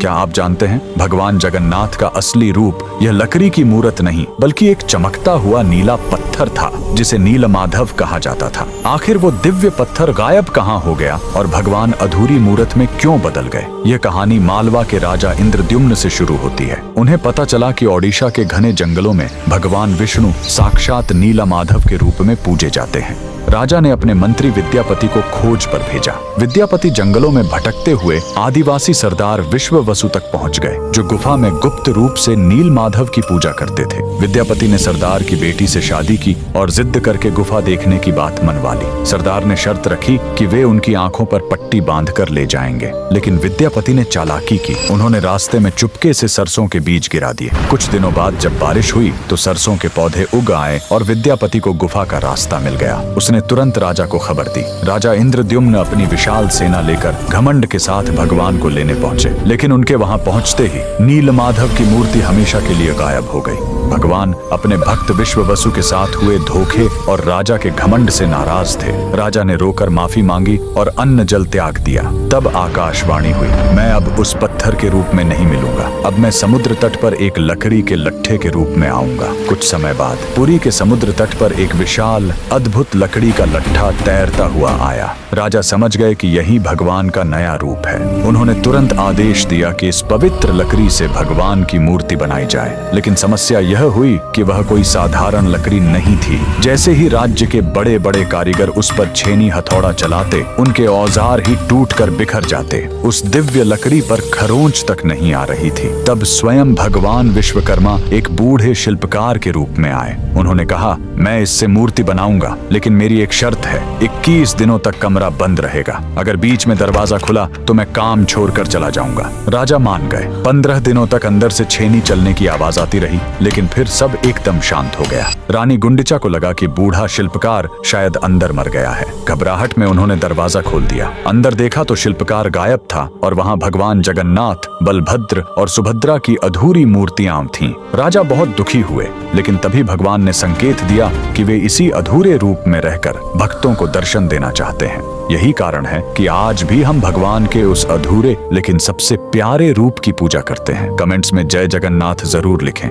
क्या आप जानते हैं भगवान जगन्नाथ का असली रूप यह लकड़ी की मूर्त नहीं बल्कि एक चमकता हुआ नीला पत्थर था जिसे नीलमाधव कहा जाता था। आखिर वो दिव्य पत्थर गायब कहाँ हो गया और भगवान अधूरी मूर्त में क्यों बदल गए? यह कहानी मालवा के राजा इंद्रद्युम्न से शुरू होती है। उन्हें पता चला कि ओडिशा के घने जंगलों में भगवान विष्णु साक्षात नीलमाधव के रूप में पूजे जाते हैं। राजा ने अपने मंत्री विद्यापति को खोज पर भेजा। विद्यापति जंगलों में भटकते हुए आदिवासी सरदार विश्ववसु तक पहुंच गए, जो गुफा में गुप्त रूप से नीलमाधव की पूजा करते थे। विद्यापति ने सरदार की बेटी से शादी की और जिद करके गुफा देखने की बात मनवा ली। सरदार ने शर्त रखी कि वे उनकी आंखों पर पट्टी बांधकर ले जाएंगे, लेकिन विद्यापति ने चालाकी की। उन्होंने रास्ते में चुपके से सरसों के बीज गिरा दिए। कुछ दिनों बाद जब बारिश हुई तो सरसों के पौधे उग आए और विद्यापति को गुफा का रास्ता मिल गया। उसने तुरंत राजा को खबर दी। राजा इंद्रद्युम्न अपनी विशाल सेना लेकर घमंड के साथ भगवान को लेने पहुंचे, लेकिन उनके वहां पहुंचते ही नीलमाधव की मूर्ति हमेशा के लिए गायब हो गई। भगवान अपने भक्त विश्ववसु के साथ हुए धोखे और राजा के घमंड से नाराज थे। राजा ने रोकर माफी मांगी और अन्न जल त्याग दिया। तब आकाशवाणी हुई, मैं अब उस पत्थर के रूप में नहीं मिलूंगा, अब मैं समुद्र तट पर एक लकड़ी के लट्ठे के रूप में आऊंगा। कुछ समय बाद पुरी के समुद्र तट पर एक विशाल अद्भुत लकड़ी का लट्ठा तैरता हुआ आया। राजा समझ गए कि यही भगवान का नया रूप है। उन्होंने तुरंत आदेश दिया कि इस पवित्र लकड़ी से भगवान की मूर्ति बनाई जाए, लेकिन समस्या यह हुई कि वह कोई साधारण लकड़ी नहीं थी। जैसे ही राज्य के बड़े बड़े कारीगर उस पर छेनी हथौड़ा चलाते, उनके औजार ही टूटकर बिखर जाते। उस दिव्य लकड़ी पर खरोंच तक नहीं आ रही थी। तब स्वयं भगवान विश्वकर्मा एक बूढ़े शिल्पकार के रूप में आए। उन्होंने कहा, मैं इससे मूर्ति बनाऊंगा, लेकिन मेरी एक शर्त है, 21 दिनों तक कमरा बंद रहेगा। अगर बीच में दरवाजा खुला तो मैं काम छोड़कर चला जाऊंगा। राजा मान गए। 15 दिनों तक अंदर से छेनी चलने की आवाज आती रही, लेकिन फिर सब एकदम शांत हो गया। रानी गुंडिचा को लगा कि बूढ़ा शिल्पकार शायद अंदर मर गया है। घबराहट में उन्होंने दरवाजा खोल दिया। अंदर देखा तो शिल्पकार गायब था और वहां भगवान जगन्नाथ, बलभद्र और सुभद्रा की अधूरी मूर्तियां थीं। राजा बहुत दुखी हुए, लेकिन तभी भगवान ने संकेत दिया कि वे इसी अधूरे रूप में रहकर भक्तों को दर्शन देना चाहते हैं। यही कारण है कि आज भी हम भगवान के उस अधूरे लेकिन सबसे प्यारे रूप की पूजा करते हैं। कमेंट्स में जय जगन्नाथ जरूर लिखें।